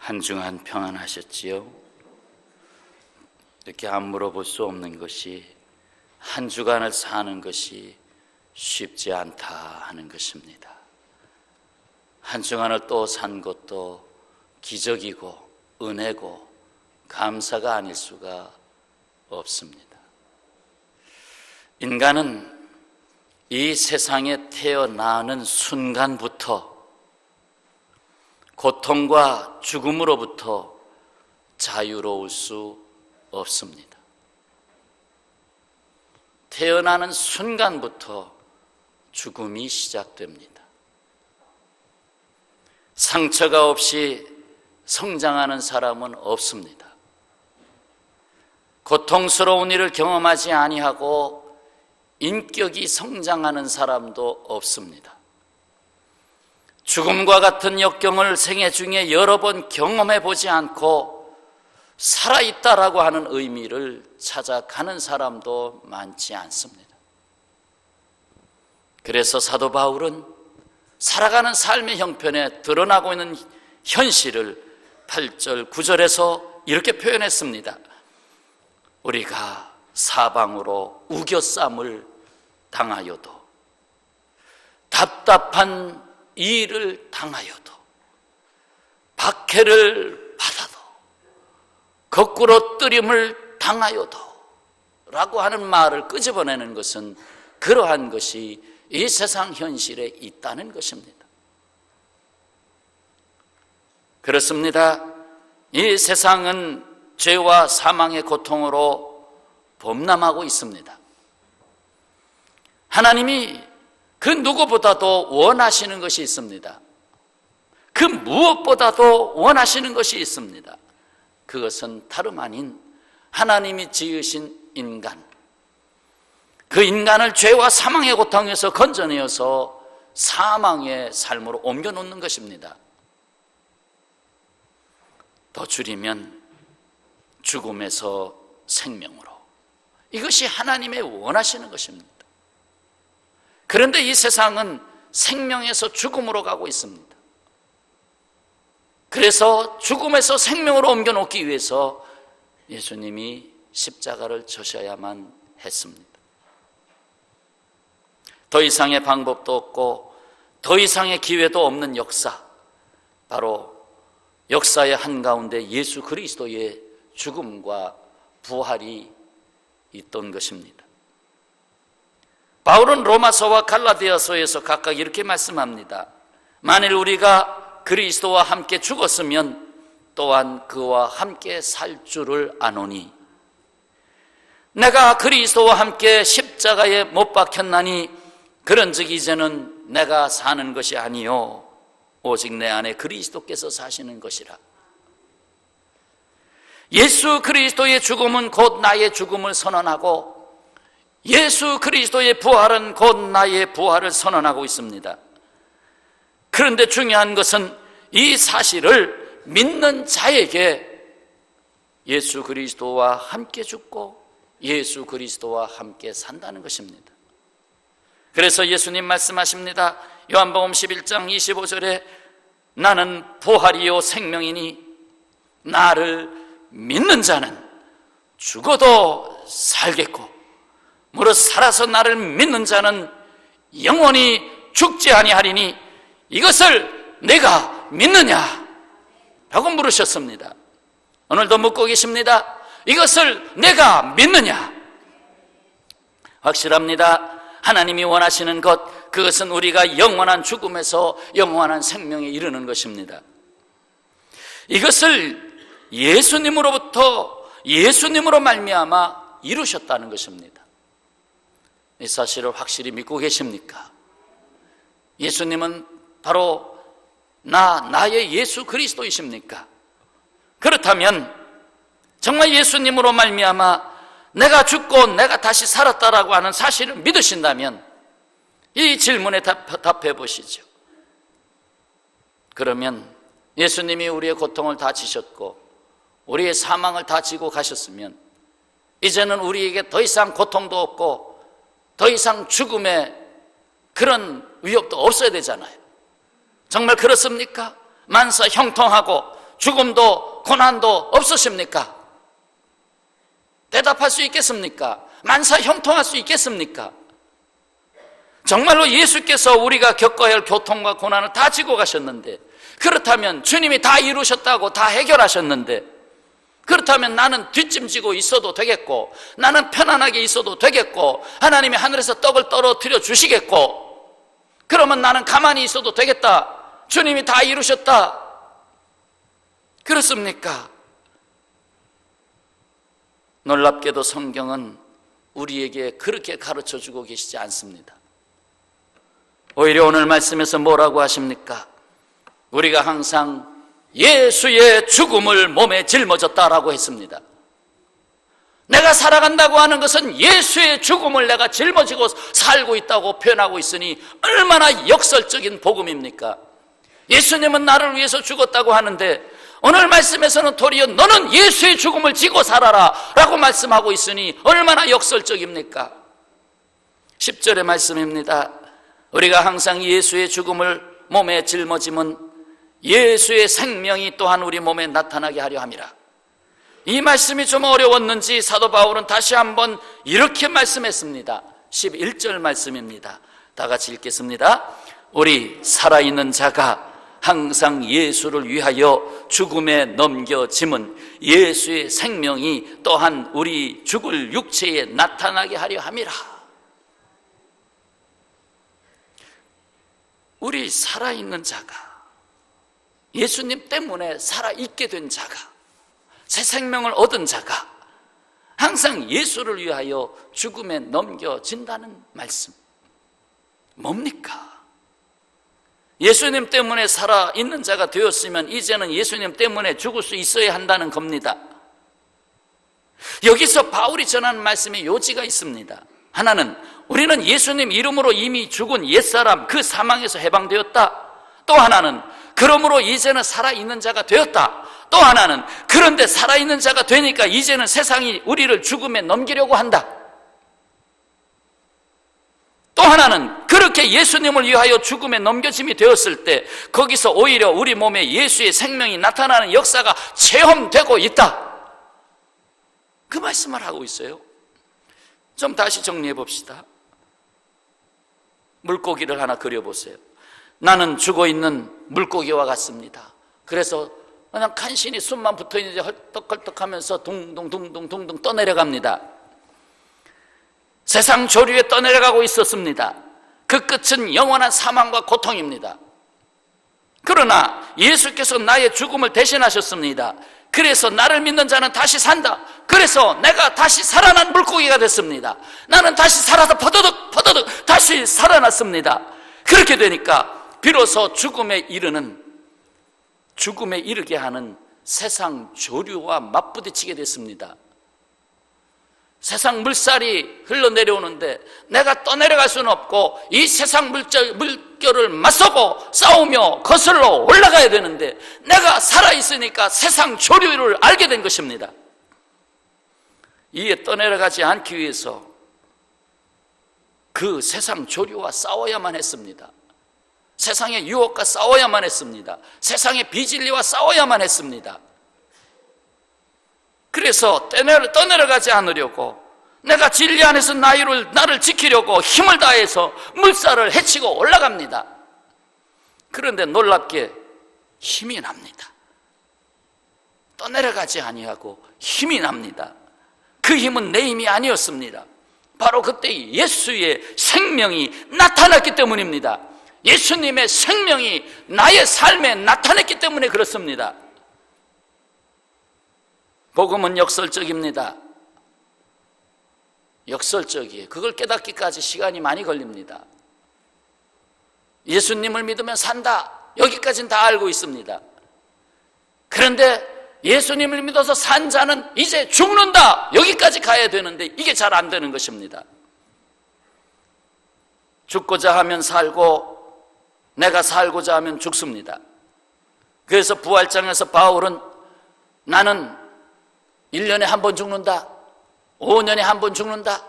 한 주간 평안하셨지요? 이렇게 안 물어볼 수 없는 것이 한 주간을 사는 것이 쉽지 않다 하는 것입니다. 한 주간을 또 산 것도 기적이고 은혜고 감사가 아닐 수가 없습니다. 인간은 이 세상에 태어나는 순간부터 고통과 죽음으로부터 자유로울 수 없습니다. 태어나는 순간부터 죽음이 시작됩니다. 상처가 없이 성장하는 사람은 없습니다. 고통스러운 일을 경험하지 아니하고 인격이 성장하는 사람도 없습니다. 죽음과 같은 역경을 생애 중에 여러 번 경험해 보지 않고 살아있다라고 하는 의미를 찾아가는 사람도 많지 않습니다. 그래서 사도 바울은 살아가는 삶의 형편에 드러나고 있는 현실을 8절, 9절에서 이렇게 표현했습니다. 우리가 사방으로 우겨쌈을 당하여도, 답답한 일을 당하여도, 박해를 받아도, 거꾸로 뜨림을 당하여도 라고 하는 말을 끄집어내는 것은 그러한 것이 이 세상 현실에 있다는 것입니다. 그렇습니다. 이 세상은 죄와 사망의 고통으로 범람하고 있습니다. 하나님이 그 누구보다도 원하시는 것이 있습니다. 그 무엇보다도 원하시는 것이 있습니다. 그것은 다름 아닌 하나님이 지으신 인간, 그 인간을 죄와 사망의 고통에서 건져내어서 사망의 삶으로 옮겨놓는 것입니다. 더 줄이면 죽음에서 생명으로, 이것이 하나님의 원하시는 것입니다. 그런데 이 세상은 생명에서 죽음으로 가고 있습니다. 그래서 죽음에서 생명으로 옮겨놓기 위해서 예수님이 십자가를 져셔야만 했습니다. 더 이상의 방법도 없고 더 이상의 기회도 없는 역사, 바로 역사의 한가운데 예수 그리스도의 죽음과 부활이 있던 것입니다. 바울은 로마서와 갈라디아서에서 각각 이렇게 말씀합니다. 만일 우리가 그리스도와 함께 죽었으면 또한 그와 함께 살 줄을 아노니, 내가 그리스도와 함께 십자가에 못 박혔나니 그런즉 이제는 내가 사는 것이 아니요 오직 내 안에 그리스도께서 사시는 것이라. 예수 그리스도의 죽음은 곧 나의 죽음을 선언하고 예수 그리스도의 부활은 곧 나의 부활을 선언하고 있습니다. 그런데 중요한 것은 이 사실을 믿는 자에게 예수 그리스도와 함께 죽고 예수 그리스도와 함께 산다는 것입니다. 그래서 예수님 말씀하십니다. 요한복음 11장 25절에 나는 부활이요 생명이니 나를 믿는 자는 죽어도 살겠고 무릇 살아서 나를 믿는 자는 영원히 죽지 아니하리니 이것을 내가 믿느냐? 라고 물으셨습니다. 오늘도 묻고 계십니다. 이것을 내가 믿느냐? 확실합니다. 하나님이 원하시는 것, 그것은 우리가 영원한 죽음에서 영원한 생명에 이르는 것입니다. 이것을 예수님으로 말미암아 이루셨다는 것입니다. 이 사실을 확실히 믿고 계십니까? 예수님은 바로 나의 예수 그리스도이십니까? 그렇다면 정말 예수님으로 말미암아 내가 죽고 내가 다시 살았다라고 하는 사실을 믿으신다면 이 질문에 답해 보시죠. 그러면 예수님이 우리의 고통을 다 지셨고 우리의 사망을 다 지고 가셨으면 이제는 우리에게 더 이상 고통도 없고 더 이상 죽음의 그런 위협도 없어야 되잖아요. 정말 그렇습니까? 만사 형통하고 죽음도 고난도 없으십니까? 대답할 수 있겠습니까? 만사 형통할 수 있겠습니까? 정말로 예수께서 우리가 겪어야 할 고통과 고난을 다 지고 가셨는데, 그렇다면 주님이 다 이루셨다고 다 해결하셨는데, 그렇다면 나는 뒷짐지고 있어도 되겠고, 나는 편안하게 있어도 되겠고, 하나님이 하늘에서 떡을 떨어뜨려 주시겠고, 그러면 나는 가만히 있어도 되겠다, 주님이 다 이루셨다, 그렇습니까? 놀랍게도 성경은 우리에게 그렇게 가르쳐주고 계시지 않습니다. 오히려 오늘 말씀에서 뭐라고 하십니까? 우리가 항상 예수의 죽음을 몸에 짊어졌다라고 했습니다. 내가 살아간다고 하는 것은 예수의 죽음을 내가 짊어지고 살고 있다고 표현하고 있으니 얼마나 역설적인 복음입니까? 예수님은 나를 위해서 죽었다고 하는데 오늘 말씀에서는 도리어 너는 예수의 죽음을 지고 살아라 라고 말씀하고 있으니 얼마나 역설적입니까? 10절의 말씀입니다. 우리가 항상 예수의 죽음을 몸에 짊어짐은 예수의 생명이 또한 우리 몸에 나타나게 하려 함이라. 이 말씀이 좀 어려웠는지 사도 바울은 다시 한번 이렇게 말씀했습니다. 11절 말씀입니다. 다 같이 읽겠습니다. 우리 살아있는 자가 항상 예수를 위하여 죽음에 넘겨짐은 예수의 생명이 또한 우리 죽을 육체에 나타나게 하려 함이라. 우리 살아있는 자가, 예수님 때문에 살아있게 된 자가, 새 생명을 얻은 자가 항상 예수를 위하여 죽음에 넘겨진다는 말씀, 뭡니까? 예수님 때문에 살아있는 자가 되었으면 이제는 예수님 때문에 죽을 수 있어야 한다는 겁니다. 여기서 바울이 전하는 말씀에 요지가 있습니다. 하나는 우리는 예수님 이름으로 이미 죽은 옛사람 그 사망에서 해방되었다. 또 하나는 그러므로 이제는 살아있는 자가 되었다. 또 하나는 그런데 살아있는 자가 되니까 이제는 세상이 우리를 죽음에 넘기려고 한다. 또 하나는 그렇게 예수님을 위하여 죽음에 넘겨짐이 되었을 때 거기서 오히려 우리 몸에 예수의 생명이 나타나는 역사가 체험되고 있다. 그 말씀을 하고 있어요. 좀 다시 정리해 봅시다. 물고기를 하나 그려보세요. 나는 죽어있는 물고기와 같습니다. 그래서 그냥 간신히 숨만 붙어있는데 헐떡헐떡하면서 둥둥둥둥둥둥 떠내려갑니다. 세상 조류에 떠내려가고 있었습니다. 그 끝은 영원한 사망과 고통입니다. 그러나 예수께서 나의 죽음을 대신하셨습니다. 그래서 나를 믿는 자는 다시 산다. 그래서 내가 다시 살아난 물고기가 됐습니다. 나는 다시 살아서 퍼더덕 다시 살아났습니다. 그렇게 되니까 비로소 죽음에 이르게 하는 세상 조류와 맞부딪히게 됐습니다. 세상 물살이 흘러내려오는데 내가 떠내려갈 수는 없고 이 세상 물결을 맞서고 싸우며 거슬러 올라가야 되는데 내가 살아있으니까 세상 조류를 알게 된 것입니다. 이에 떠내려가지 않기 위해서 그 세상 조류와 싸워야만 했습니다. 세상의 유혹과 싸워야만 했습니다. 세상의 비진리와 싸워야만 했습니다. 그래서 떠내려가지 않으려고 내가 진리 안에서 나를 지키려고 힘을 다해서 물살을 헤치고 올라갑니다. 그런데 놀랍게 힘이 납니다. 떠내려가지 아니하고 힘이 납니다. 그 힘은 내 힘이 아니었습니다. 바로 그때 예수의 생명이 나타났기 때문입니다. 예수님의 생명이 나의 삶에 나타났기 때문에 그렇습니다. 복음은 역설적입니다. 역설적이에요. 그걸 깨닫기까지 시간이 많이 걸립니다. 예수님을 믿으면 산다. 여기까지는 다 알고 있습니다. 그런데 예수님을 믿어서 산 자는 이제 죽는다. 여기까지 가야 되는데 이게 잘 안 되는 것입니다. 죽고자 하면 살고 내가 살고자 하면 죽습니다. 그래서 부활장에서 바울은 나는 1년에 한 번 죽는다, 5년에 한 번 죽는다,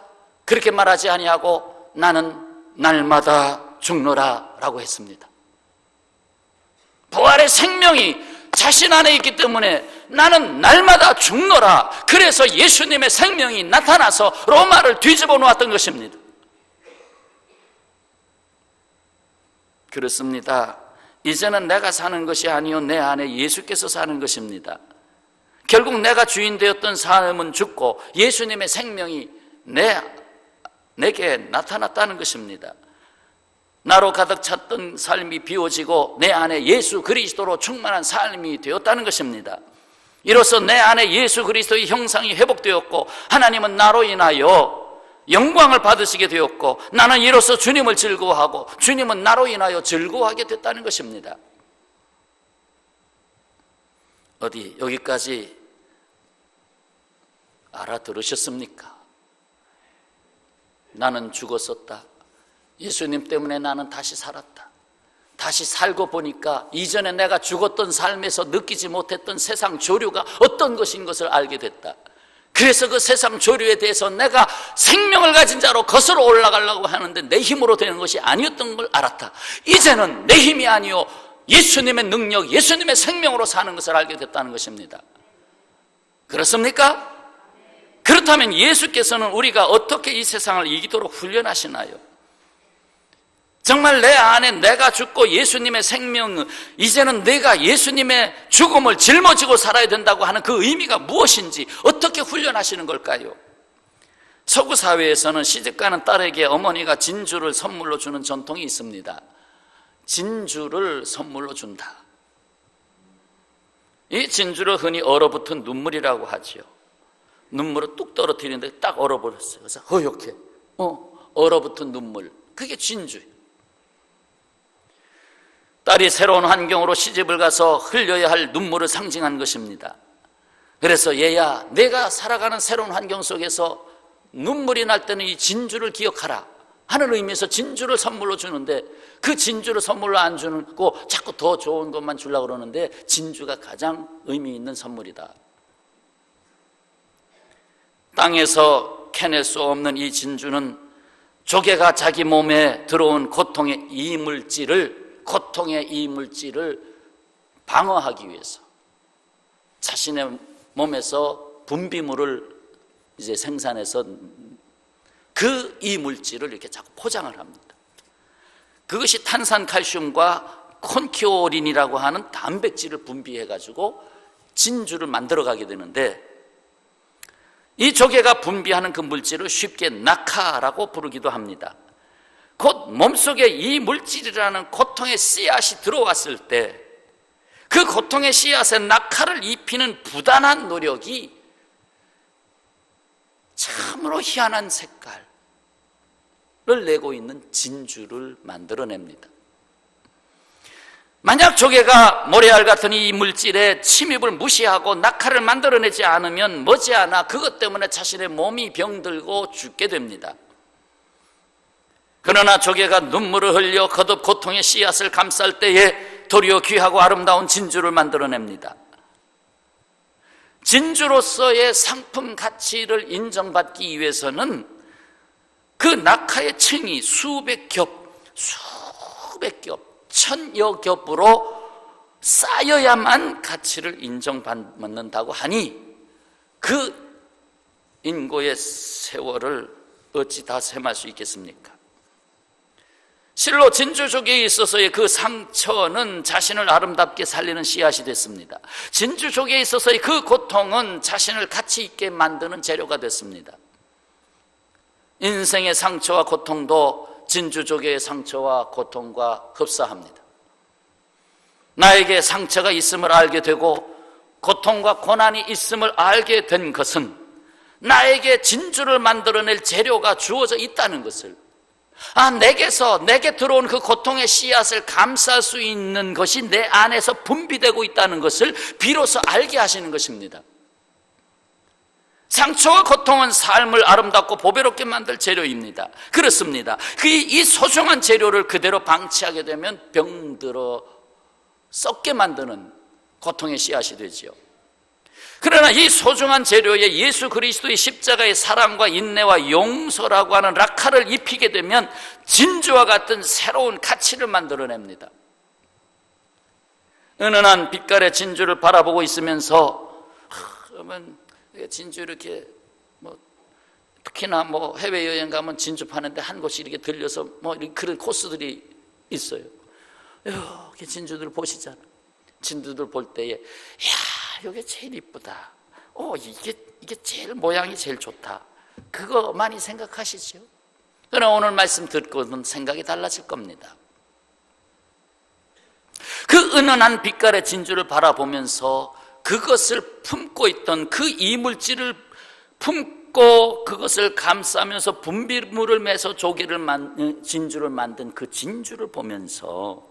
그렇게 말하지 아니하고 나는 날마다 죽노라 라고 했습니다. 부활의 생명이 자신 안에 있기 때문에 나는 날마다 죽노라. 그래서 예수님의 생명이 나타나서 로마를 뒤집어 놓았던 것입니다. 그렇습니다. 이제는 내가 사는 것이 아니요 내 안에 예수께서 사는 것입니다. 결국 내가 주인 되었던 삶은 죽고 예수님의 생명이 내게 나타났다는 것입니다. 나로 가득 찼던 삶이 비워지고 내 안에 예수 그리스도로 충만한 삶이 되었다는 것입니다. 이로써 내 안에 예수 그리스도의 형상이 회복되었고 하나님은 나로 인하여 영광을 받으시게 되었고 나는 이로써 주님을 즐거워하고 주님은 나로 인하여 즐거워하게 됐다는 것입니다. 어디 여기까지 알아들으셨습니까? 나는 죽었었다. 예수님 때문에 나는 다시 살았다. 다시 살고 보니까 이전에 내가 죽었던 삶에서 느끼지 못했던 세상 조류가 어떤 것인 것을 알게 됐다. 그래서 그 세상 조류에 대해서 내가 생명을 가진 자로 거슬러 올라가려고 하는데 내 힘으로 되는 것이 아니었던 걸 알았다. 이제는 내 힘이 아니요 예수님의 능력, 예수님의 생명으로 사는 것을 알게 됐다는 것입니다. 그렇습니까? 그렇다면 예수께서는 우리가 어떻게 이 세상을 이기도록 훈련하시나요? 정말 내 안에 내가 죽고 예수님의 생명, 이제는 내가 예수님의 죽음을 짊어지고 살아야 된다고 하는 그 의미가 무엇인지 어떻게 훈련하시는 걸까요? 서구 사회에서는 시집가는 딸에게 어머니가 진주를 선물로 주는 전통이 있습니다. 진주를 선물로 준다. 이 진주를 흔히 얼어붙은 눈물이라고 하지요. 눈물을 뚝 떨어뜨리는데 딱 얼어버렸어요. 그래서 허옇게 얼어붙은 눈물, 그게 진주예요. 딸이 새로운 환경으로 시집을 가서 흘려야 할 눈물을 상징한 것입니다. 그래서 얘야, 내가 살아가는 새로운 환경 속에서 눈물이 날 때는 이 진주를 기억하라 하는 의미에서 진주를 선물로 주는데, 그 진주를 선물로 안 주고 자꾸 더 좋은 것만 주려고 그러는데 진주가 가장 의미 있는 선물이다. 땅에서 캐낼 수 없는 이 진주는 조개가 자기 몸에 들어온 고통의 이물질을 방어하기 위해서 자신의 몸에서 분비물을 이제 생산해서 그 이물질을 이렇게 자꾸 포장을 합니다. 그것이 탄산칼슘과 콘키오린이라고 하는 단백질을 분비해가지고 진주를 만들어가게 되는데, 이 조개가 분비하는 그 물질을 쉽게 낙하라고 부르기도 합니다. 곧 몸속에 이 물질이라는 고통의 씨앗이 들어왔을 때 그 고통의 씨앗에 낙하를 입히는 부단한 노력이 참으로 희한한 색깔을 내고 있는 진주를 만들어냅니다. 만약 조개가 모래알 같은 이 물질의 침입을 무시하고 낙하를 만들어내지 않으면 머지않아 그것 때문에 자신의 몸이 병들고 죽게 됩니다. 그러나 조개가 눈물을 흘려 거듭 고통의 씨앗을 감쌀 때에 도리어 귀하고 아름다운 진주를 만들어냅니다. 진주로서의 상품 가치를 인정받기 위해서는 그 낙하의 층이 수백 겹, 천여 겹으로 쌓여야만 가치를 인정받는다고 하니 그 인고의 세월을 어찌 다 셈할 수 있겠습니까? 실로 진주조개에 있어서의 그 상처는 자신을 아름답게 살리는 씨앗이 됐습니다. 진주조개에 있어서의 그 고통은 자신을 가치 있게 만드는 재료가 됐습니다. 인생의 상처와 고통도 진주조개의 상처와 고통과 흡사합니다. 나에게 상처가 있음을 알게 되고 고통과 고난이 있음을 알게 된 것은 나에게 진주를 만들어낼 재료가 주어져 있다는 것을, 내게 들어온 그 고통의 씨앗을 감쌀 수 있는 것이 내 안에서 분비되고 있다는 것을 비로소 알게 하시는 것입니다. 상처와 고통은 삶을 아름답고 보배롭게 만들 재료입니다. 그렇습니다. 이 소중한 재료를 그대로 방치하게 되면 병들어 썩게 만드는 고통의 씨앗이 되지요. 그러나 이 소중한 재료에 예수 그리스도의 십자가의 사랑과 인내와 용서라고 하는 락화를 입히게 되면 진주와 같은 새로운 가치를 만들어냅니다. 은은한 빛깔의 진주를 바라보고 있으면서 그러면 진주 이렇게 특히나 해외여행 가면 진주 파는데 한 곳이 이렇게 들려서 그런 코스들이 있어요. 이렇게 진주들 보시잖아. 진주들 볼 때에 이게 제일 이쁘다. 이게 제일 모양이 제일 좋다. 그거 많이 생각하시죠? 그러나 오늘 말씀 듣고는 생각이 달라질 겁니다. 그 은은한 빛깔의 진주를 바라보면서 그것을 품고 있던 그 이물질을 품고 그것을 감싸면서 분비물을 매서 진주를 만든 그 진주를 보면서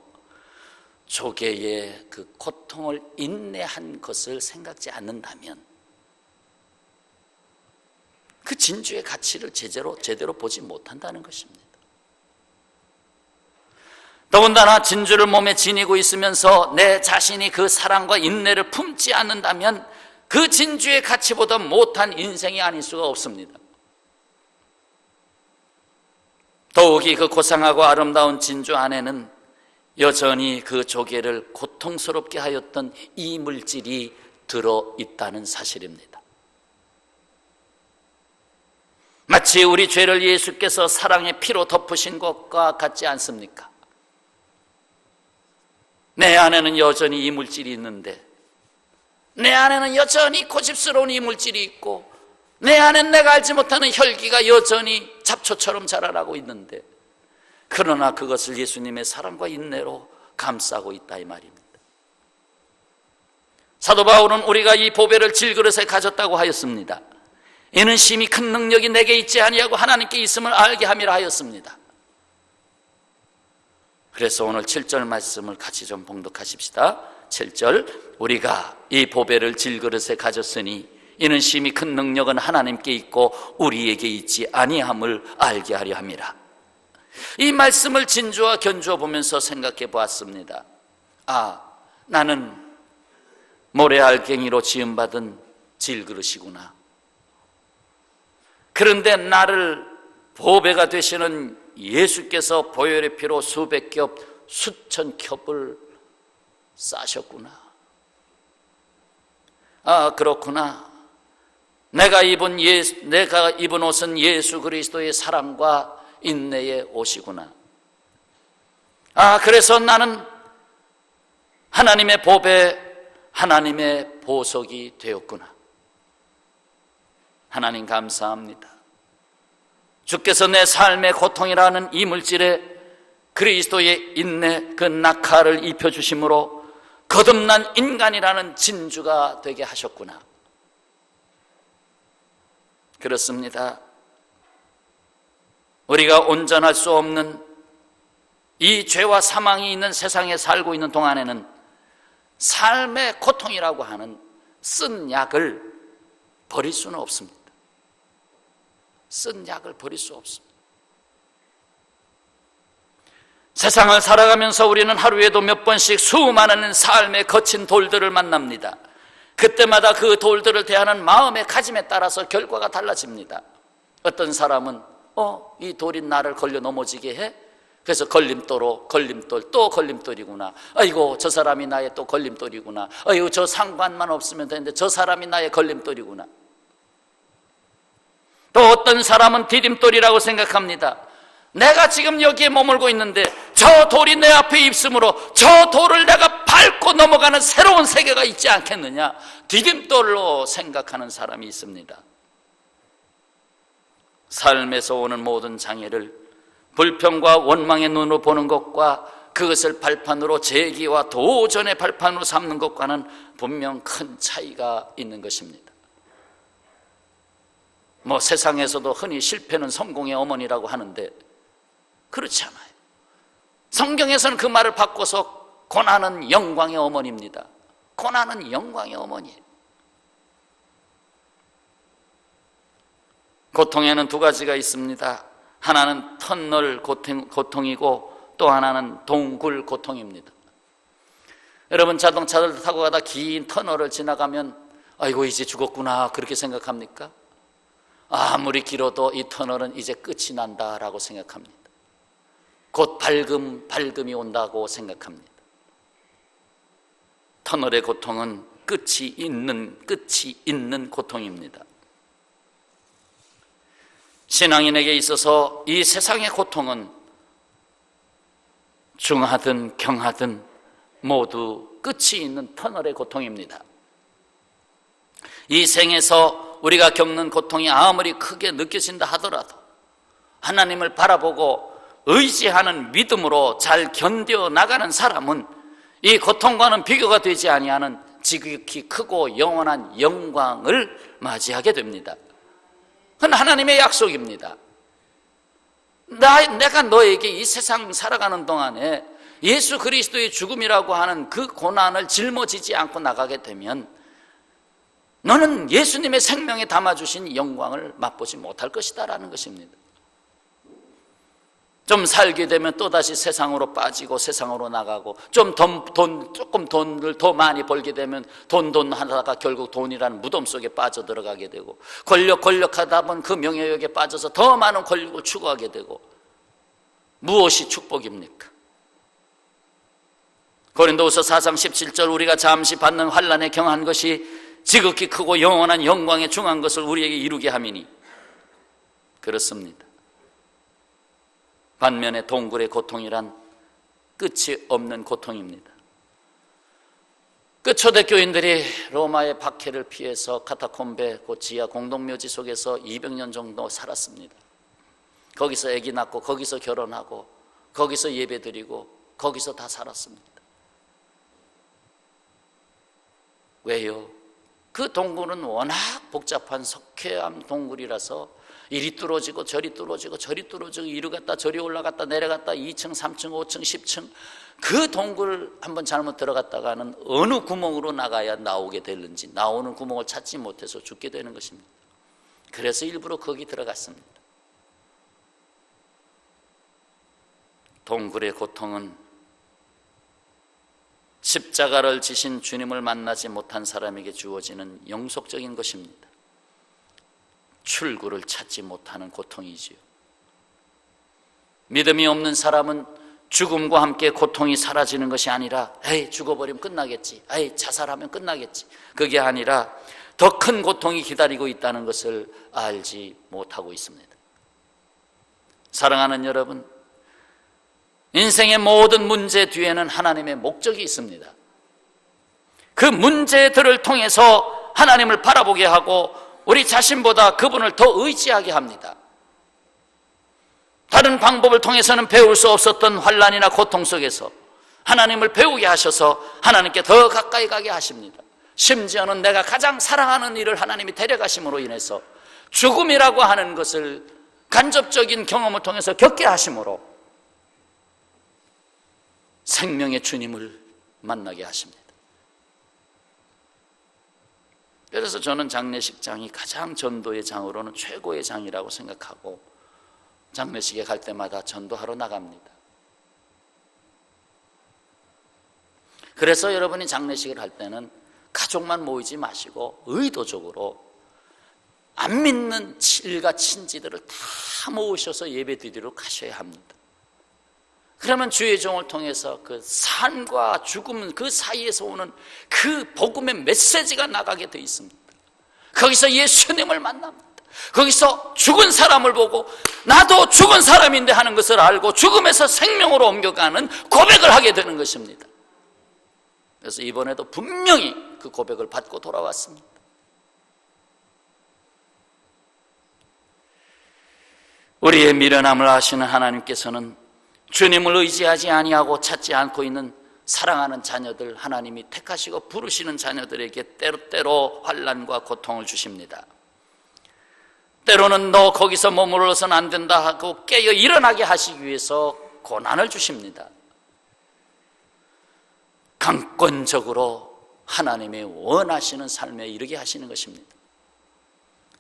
조개의 그 고통을 인내한 것을 생각지 않는다면 그 진주의 가치를 제대로 보지 못한다는 것입니다. 더군다나 진주를 몸에 지니고 있으면서 내 자신이 그 사랑과 인내를 품지 않는다면 그 진주의 가치보다 못한 인생이 아닐 수가 없습니다. 더욱이 그 고상하고 아름다운 진주 안에는 여전히 그 조개를 고통스럽게 하였던 이물질이 들어있다는 사실입니다. 마치 우리 죄를 예수께서 사랑의 피로 덮으신 것과 같지 않습니까? 내 안에는 여전히 이물질이 있는데, 내 안에는 여전히 고집스러운 이물질이 있고, 내 안엔 내가 알지 못하는 혈기가 여전히 잡초처럼 자라나고 있는데, 그러나 그것을 예수님의 사랑과 인내로 감싸고 있다 이 말입니다. 사도 바울은 우리가 이 보배를 질그릇에 가졌다고 하였습니다. 이는 심히 큰 능력이 내게 있지 아니하고 하나님께 있음을 알게 함이라 하였습니다. 그래서 오늘 7절 말씀을 같이 좀 봉독하십시다. 7절, 우리가 이 보배를 질그릇에 가졌으니 이는 심히 큰 능력은 하나님께 있고 우리에게 있지 아니함을 알게 하려 함이라. 이 말씀을 진주와 견주어 보면서 생각해 보았습니다. 나는 모래알갱이로 지음받은 질그릇이구나. 그런데 나를 보배가 되시는 예수께서 보혈의 피로 수백 겹, 수천 겹을 싸셨구나. 그렇구나. 내가 입은 옷은 예수 그리스도의 사랑과 인내의 옷이구나. 그래서 나는 하나님의 보배, 하나님의 보석이 되었구나. 하나님 감사합니다. 주께서 내 삶의 고통이라는 이물질에 그리스도의 인내, 그 낙하를 입혀주심으로 거듭난 인간이라는 진주가 되게 하셨구나. 그렇습니다. 우리가 온전할 수 없는 이 죄와 사망이 있는 세상에 살고 있는 동안에는 삶의 고통이라고 하는 쓴 약을 버릴 수는 없습니다. 쓴 약을 버릴 수 없습니다. 세상을 살아가면서 우리는 하루에도 몇 번씩 수많은 삶의 거친 돌들을 만납니다. 그때마다 그 돌들을 대하는 마음의 가짐에 따라서 결과가 달라집니다. 어떤 사람은 이 돌이 나를 걸려 넘어지게 해? 그래서 걸림돌, 또 걸림돌이구나. 아이고, 저 사람이 나의 또 걸림돌이구나. 아이고, 저 상관만 없으면 되는데 저 사람이 나의 걸림돌이구나. 또 어떤 사람은 디딤돌이라고 생각합니다. 내가 지금 여기에 머물고 있는데 저 돌이 내 앞에 있으므로 저 돌을 내가 밟고 넘어가는 새로운 세계가 있지 않겠느냐. 디딤돌로 생각하는 사람이 있습니다. 삶에서 오는 모든 장애를 불평과 원망의 눈으로 보는 것과 그것을 발판으로 재기와 도전의 발판으로 삼는 것과는 분명 큰 차이가 있는 것입니다. 세상에서도 흔히 실패는 성공의 어머니라고 하는데 그렇지 않아요. 성경에서는 그 말을 바꿔서 고난은 영광의 어머니입니다. 고난은 영광의 어머니예요. 고통에는 두 가지가 있습니다. 하나는 터널 고통이고 또 하나는 동굴 고통입니다. 여러분, 자동차를 타고 가다 긴 터널을 지나가면 아이고 이제 죽었구나 그렇게 생각합니까? 아무리 길어도 이 터널은 이제 끝이 난다라고 생각합니다. 곧 밝음이 온다고 생각합니다. 터널의 고통은 끝이 있는 고통입니다. 신앙인에게 있어서 이 세상의 고통은 중하든 경하든 모두 끝이 있는 터널의 고통입니다. 이 생에서 우리가 겪는 고통이 아무리 크게 느껴진다 하더라도 하나님을 바라보고 의지하는 믿음으로 잘 견뎌 나가는 사람은 이 고통과는 비교가 되지 아니하는 지극히 크고 영원한 영광을 맞이하게 됩니다. 그건 하나님의 약속입니다. 내가 너에게 이 세상 살아가는 동안에 예수 그리스도의 죽음이라고 하는 그 고난을 짊어지지 않고 나가게 되면 너는 예수님의 생명에 담아주신 영광을 맛보지 못할 것이다 라는 것입니다. 좀 살게 되면 또다시 세상으로 빠지고 세상으로 나가고 조금 돈을 더 많이 벌게 되면 돈 하다가 결국 돈이라는 무덤 속에 빠져들어가게 되고 권력하다 보면 그 명예욕에 빠져서 더 많은 권력을 추구하게 되고 무엇이 축복입니까? 고린도후서 4장 17절 우리가 잠시 받는 환난에 경한 것이 지극히 크고 영원한 영광에 중한 것을 우리에게 이루게 함이니 그렇습니다. 반면에 동굴의 고통이란 끝이 없는 고통입니다. 그 초대교인들이 로마의 박해를 피해서 카타콤베 그 지하 공동묘지 속에서 200년 정도 살았습니다. 거기서 아기 낳고 거기서 결혼하고 거기서 예배드리고 거기서 다 살았습니다. 왜요? 그 동굴은 워낙 복잡한 석회암 동굴이라서 이리 뚫어지고 저리 뚫어지고 저리 뚫어지고 이리 갔다 저리 올라갔다 내려갔다 2층, 3층, 5층, 10층 그 동굴 한번 잘못 들어갔다가는 어느 구멍으로 나가야 나오게 되는지 나오는 구멍을 찾지 못해서 죽게 되는 것입니다. 그래서 일부러 거기 들어갔습니다. 동굴의 고통은 십자가를 지신 주님을 만나지 못한 사람에게 주어지는 영속적인 것입니다. 출구를 찾지 못하는 고통이지요. 믿음이 없는 사람은 죽음과 함께 고통이 사라지는 것이 아니라 에이 죽어버리면 끝나겠지, 에이 자살하면 끝나겠지, 그게 아니라 더 큰 고통이 기다리고 있다는 것을 알지 못하고 있습니다. 사랑하는 여러분, 인생의 모든 문제 뒤에는 하나님의 목적이 있습니다. 그 문제들을 통해서 하나님을 바라보게 하고 우리 자신보다 그분을 더 의지하게 합니다. 다른 방법을 통해서는 배울 수 없었던 환난이나 고통 속에서 하나님을 배우게 하셔서 하나님께 더 가까이 가게 하십니다. 심지어는 내가 가장 사랑하는 일을 하나님이 데려가심으로 인해서 죽음이라고 하는 것을 간접적인 경험을 통해서 겪게 하심으로 생명의 주님을 만나게 하십니다. 그래서 저는 장례식장이 가장 전도의 장으로는 최고의 장이라고 생각하고 장례식에 갈 때마다 전도하러 나갑니다. 그래서 여러분이 장례식을 할 때는 가족만 모이지 마시고 의도적으로 안 믿는 일가 친지들을 다 모으셔서 예배 드리러 가셔야 합니다. 그러면 주의 종을 통해서 그 산과 죽음 그 사이에서 오는 그 복음의 메시지가 나가게 돼 있습니다. 거기서 예수님을 만납니다. 거기서 죽은 사람을 보고 나도 죽은 사람인데 하는 것을 알고 죽음에서 생명으로 옮겨가는 고백을 하게 되는 것입니다. 그래서 이번에도 분명히 그 고백을 받고 돌아왔습니다. 우리의 미련함을 아시는 하나님께서는 주님을 의지하지 아니하고 찾지 않고 있는 사랑하는 자녀들, 하나님이 택하시고 부르시는 자녀들에게 때로 환난과 고통을 주십니다. 때로는 너 거기서 머물러서는 안 된다 하고 깨어 일어나게 하시기 위해서 고난을 주십니다. 강권적으로 하나님의 원하시는 삶에 이르게 하시는 것입니다.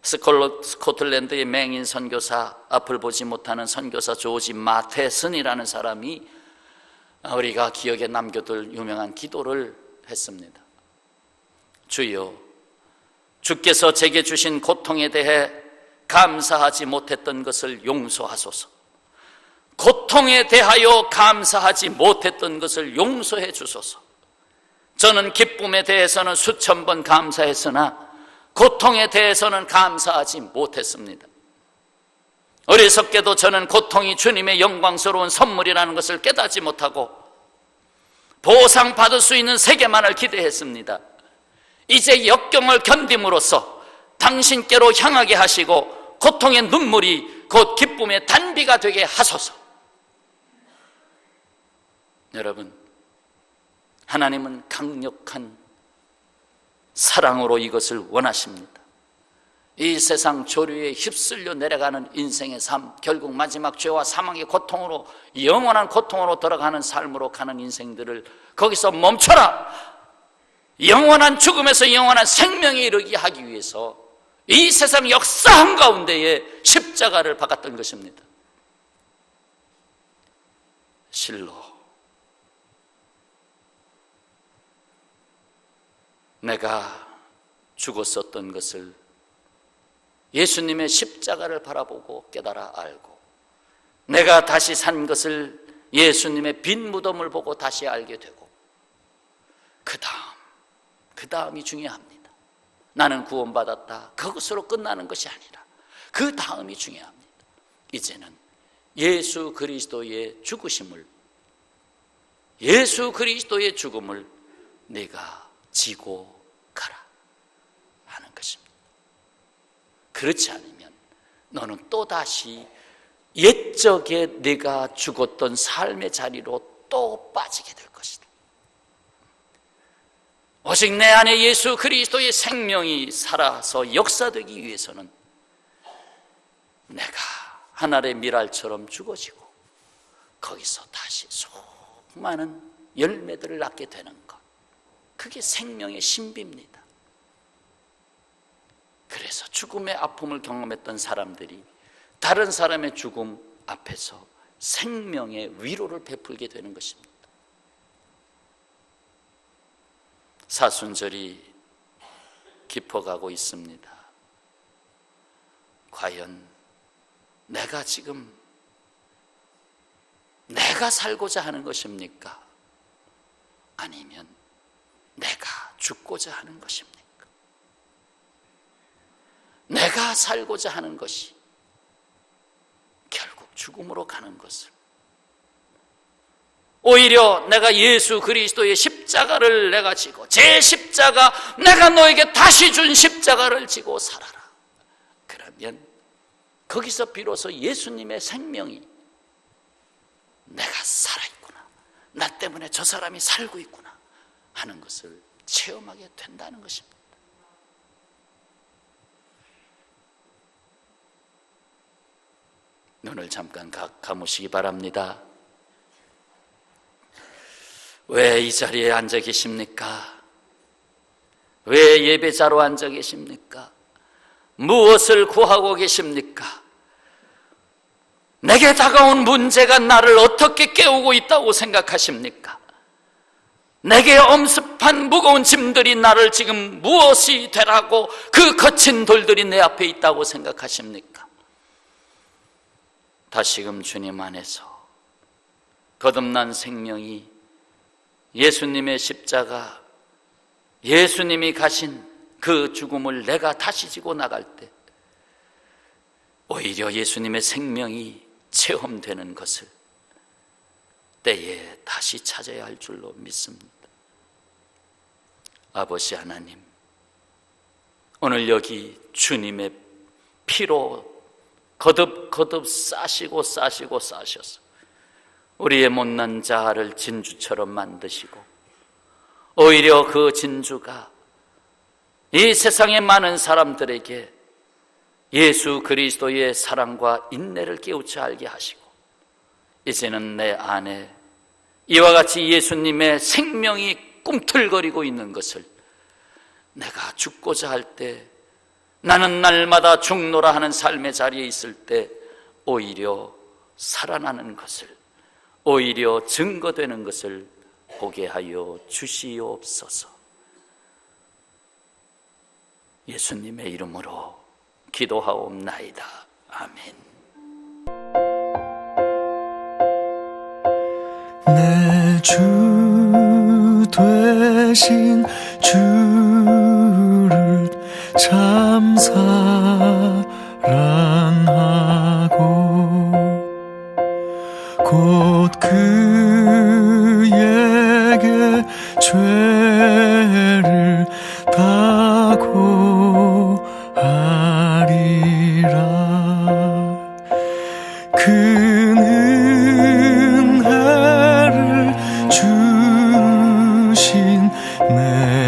스코틀랜드의 맹인 선교사, 앞을 보지 못하는 선교사 조지 마테슨이라는 사람이 우리가 기억에 남겨둘 유명한 기도를 했습니다. 주여, 주께서 제게 주신 고통에 대해 감사하지 못했던 것을 용서하소서. 고통에 대하여 감사하지 못했던 것을 용서해 주소서. 저는 기쁨에 대해서는 수천 번 감사했으나 고통에 대해서는 감사하지 못했습니다. 어리석게도 저는 고통이 주님의 영광스러운 선물이라는 것을 깨닫지 못하고 보상받을 수 있는 세계만을 기대했습니다. 이제 역경을 견딤으로써 당신께로 향하게 하시고 고통의 눈물이 곧 기쁨의 단비가 되게 하소서. 여러분, 하나님은 강력한 사랑으로 이것을 원하십니다. 이 세상 조류에 휩쓸려 내려가는 인생의 삶, 결국 마지막 죄와 사망의 고통으로, 영원한 고통으로 들어가는 삶으로 가는 인생들을 거기서 멈춰라! 영원한 죽음에서 영원한 생명에 이르게 하기 위해서 이 세상 역사 한가운데에 십자가를 박았던 것입니다. 실로 내가 죽었었던 것을 예수님의 십자가를 바라보고 깨달아 알고, 내가 다시 산 것을 예수님의 빈 무덤을 보고 다시 알게 되고, 그 다음이 중요합니다. 나는 구원받았다, 그것으로 끝나는 것이 아니라 그 다음이 중요합니다. 이제는 예수 그리스도의 죽으심을, 예수 그리스도의 죽음을 내가 지고 가라 하는 것입니다. 그렇지 않으면 너는 또다시 옛적에 내가 죽었던 삶의 자리로 또 빠지게 될 것이다. 오직 내 안에 예수 그리스도의 생명이 살아서 역사되기 위해서는 내가 하늘의 미랄처럼 죽어지고 거기서 다시 수많은 열매들을 낳게 되는 것, 그게 생명의 신비입니다. 그래서 죽음의 아픔을 경험했던 사람들이 다른 사람의 죽음 앞에서 생명의 위로를 베풀게 되는 것입니다. 사순절이 깊어가고 있습니다. 과연 내가 지금 내가 살고자 하는 것입니까? 아니면 내가 죽고자 하는 것입니까? 내가 살고자 하는 것이 결국 죽음으로 가는 것을, 오히려 내가 예수 그리스도의 십자가를 내가 지고, 제 십자가, 내가 너에게 다시 준 십자가를 지고 살아라. 그러면 거기서 비로소 예수님의 생명이 내가 살아있구나, 나 때문에 저 사람이 살고 있구나 하는 것을 체험하게 된다는 것입니다. 눈을 잠깐 감으시기 바랍니다. 왜 이 자리에 앉아 계십니까? 왜 예배자로 앉아 계십니까? 무엇을 구하고 계십니까? 내게 다가온 문제가 나를 어떻게 깨우고 있다고 생각하십니까? 내게 엄습한 무거운 짐들이 나를 지금 무엇이 되라고, 그 거친 돌들이 내 앞에 있다고 생각하십니까? 다시금 주님 안에서 거듭난 생명이, 예수님의 십자가, 예수님이 가신 그 죽음을 내가 다시 지고 나갈 때 오히려 예수님의 생명이 체험되는 것을 때에 다시 찾아야 할 줄로 믿습니다. 아버지 하나님, 오늘 여기 주님의 피로 거듭 싸시고 싸셔서 우리의 못난 자아를 진주처럼 만드시고, 오히려 그 진주가 이 세상의 많은 사람들에게 예수 그리스도의 사랑과 인내를 깨우쳐 알게 하시고, 이제는 내 안에 이와 같이 예수님의 생명이 꿈틀거리고 있는 것을 내가 죽고자 할 때, 나는 날마다 죽노라 하는 삶의 자리에 있을 때 오히려 살아나는 것을, 오히려 증거되는 것을 보게 하여 주시옵소서. 예수님의 이름으로 기도하옵나이다. 아멘. 내 주 되신 주를 참 사랑하고 곧 그에게 죄를 다 고하리라. 큰 은혜를 주신 내